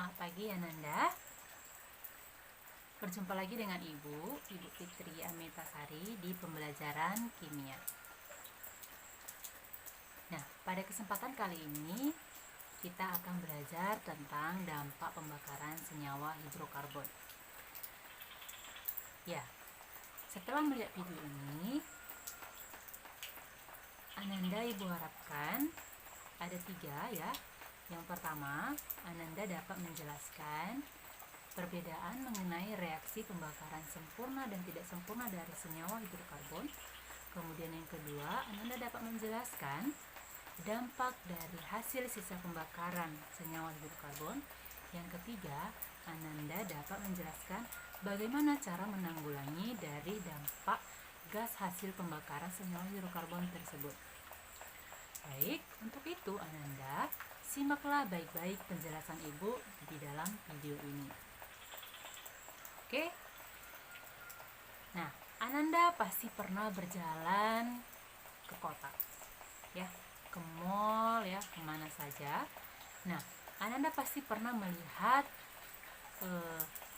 Selamat pagi Ananda. Berjumpa lagi dengan Ibu Fitri Amitasari di pembelajaran kimia. Nah, pada kesempatan kali ini kita akan belajar tentang dampak pembakaran senyawa hidrokarbon. Ya, setelah melihat video ini, Ananda Ibu harapkan ada 3 ya. Yang pertama, Ananda dapat menjelaskan perbedaan mengenai reaksi pembakaran sempurna dan tidak sempurna dari senyawa hidrokarbon. Kemudian yang kedua, Ananda dapat menjelaskan dampak dari hasil sisa pembakaran senyawa hidrokarbon. Yang ketiga, Ananda dapat menjelaskan bagaimana cara menanggulangi dari dampak gas hasil pembakaran senyawa hidrokarbon tersebut. Baik, untuk itu Ananda simaklah baik-baik penjelasan Ibu di dalam video ini. Oke. Nah, Ananda pasti pernah berjalan ke kota, ya, ke mall, ya, kemana saja. Nah, Ananda pasti pernah melihat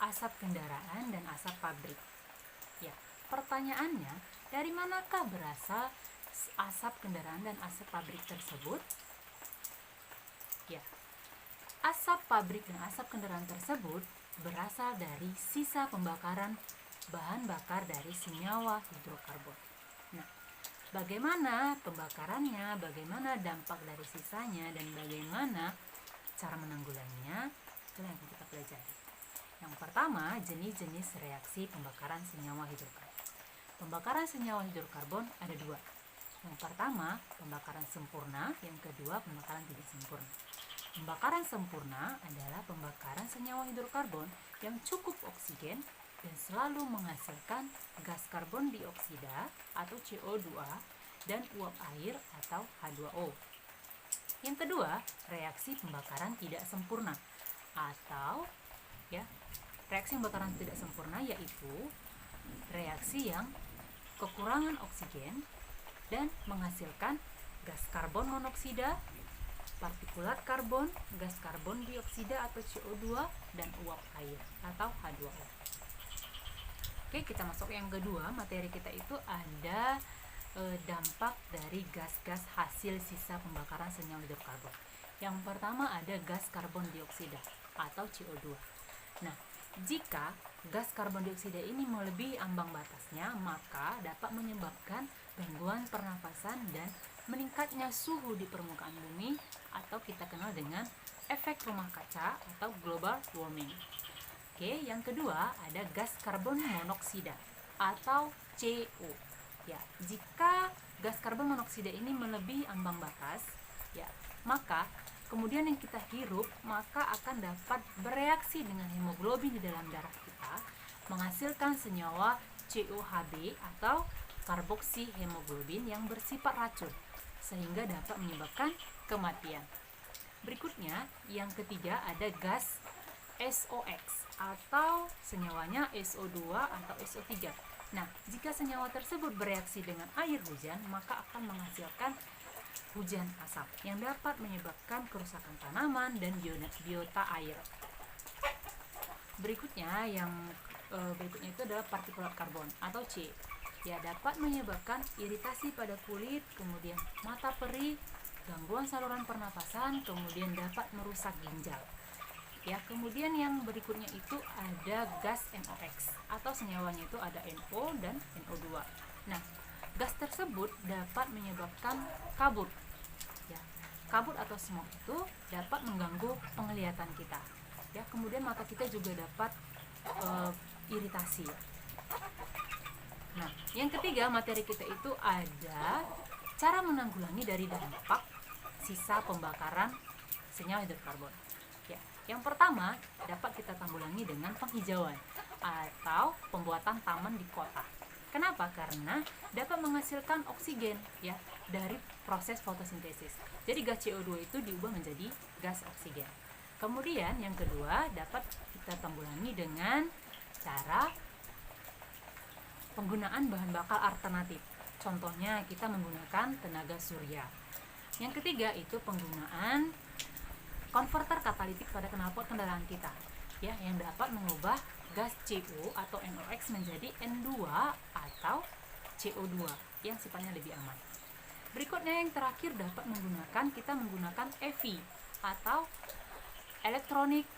asap kendaraan dan asap pabrik. Ya, pertanyaannya, dari manakah berasal asap kendaraan dan asap pabrik tersebut? Ya, asap pabrik dan asap kendaraan tersebut berasal dari sisa pembakaran bahan bakar dari senyawa hidrokarbon. Nah, bagaimana pembakarannya, bagaimana dampak dari sisanya, dan bagaimana cara menanggulanginya, itulah yang kita pelajari. Yang pertama, jenis-jenis reaksi pembakaran senyawa hidrokarbon. Pembakaran senyawa hidrokarbon ada 2. Yang pertama, pembakaran sempurna. Yang kedua, pembakaran tidak sempurna. Pembakaran sempurna adalah pembakaran senyawa hidrokarbon yang cukup oksigen dan selalu menghasilkan gas karbon dioksida atau CO2 dan uap air atau H2O. Yang kedua, reaksi pembakaran tidak sempurna atau reaksi pembakaran tidak sempurna yaitu reaksi yang kekurangan oksigen dan menghasilkan gas karbon monoksida, partikulat karbon, gas karbon dioksida atau CO2, dan uap air atau H2O. Oke, kita masuk yang kedua. Materi kita itu ada dampak dari gas-gas hasil sisa pembakaran senyawa hidrokarbon. Yang pertama ada gas karbon dioksida atau CO2. Nah, jika gas karbon dioksida ini melebihi ambang batasnya, maka dapat menyebabkan gangguan pernapasan dan meningkatnya suhu di permukaan bumi atau kita kenal dengan efek rumah kaca atau global warming. Oke, yang kedua ada gas karbon monoksida atau CO. Ya, jika gas karbon monoksida ini melebihi ambang batas, ya, maka kemudian yang kita hirup maka akan dapat bereaksi dengan hemoglobin di dalam darah kita, menghasilkan senyawa COHB atau karboksi hemoglobin yang bersifat racun, sehingga dapat menyebabkan kematian. Berikutnya, yang ketiga ada gas SOX atau senyawanya SO2 atau SO3. Nah, jika senyawa tersebut bereaksi dengan air hujan, maka akan menghasilkan hujan asap yang dapat menyebabkan kerusakan tanaman dan biota air. Berikutnya itu adalah partikulat karbon atau C. Ya, dapat menyebabkan iritasi pada kulit, kemudian mata perih, gangguan saluran pernapasan, kemudian dapat merusak ginjal. Ya, kemudian yang berikutnya itu ada gas NOx atau senyawanya itu ada NO dan NO2. Nah, gas tersebut dapat menyebabkan kabut. Ya, kabut atau smog itu dapat mengganggu penglihatan kita. Ya, kemudian mata kita juga dapat iritasi. Nah, yang ketiga materi kita itu ada cara menanggulangi dari dampak sisa pembakaran senyawa hidrokarbon. Ya, yang pertama dapat kita tanggulangi dengan penghijauan atau pembuatan taman di kota. Kenapa? Karena dapat menghasilkan oksigen ya dari proses fotosintesis. Jadi gas CO2 itu diubah menjadi gas oksigen. Kemudian yang kedua dapat kita tanggulangi dengan cara penggunaan bahan bakar alternatif. Contohnya kita menggunakan tenaga surya. Yang ketiga itu penggunaan konverter katalitik pada knalpot kendaraan kita, ya, yang dapat mengubah gas CO atau NOx menjadi N2 atau CO2 yang sifatnya lebih aman. Berikutnya yang terakhir kita menggunakan EV atau electronic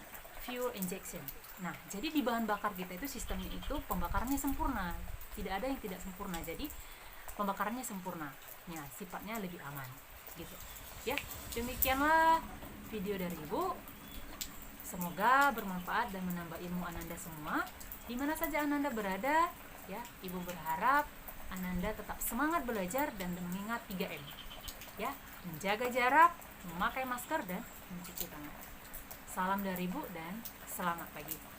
fuel injection. Nah, jadi di bahan bakar kita itu sistemnya itu pembakarannya sempurna, tidak ada yang tidak sempurna. Jadi pembakarannya sempurna, ya, sifatnya lebih aman, gitu. Ya, demikianlah video dari Ibu. Semoga bermanfaat dan menambah ilmu Ananda semua. Di mana saja Ananda berada, ya, Ibu berharap Ananda tetap semangat belajar dan mengingat 3M. Ya, menjaga jarak, memakai masker dan mencuci tangan. Salam dari Ibu dan selamat pagi.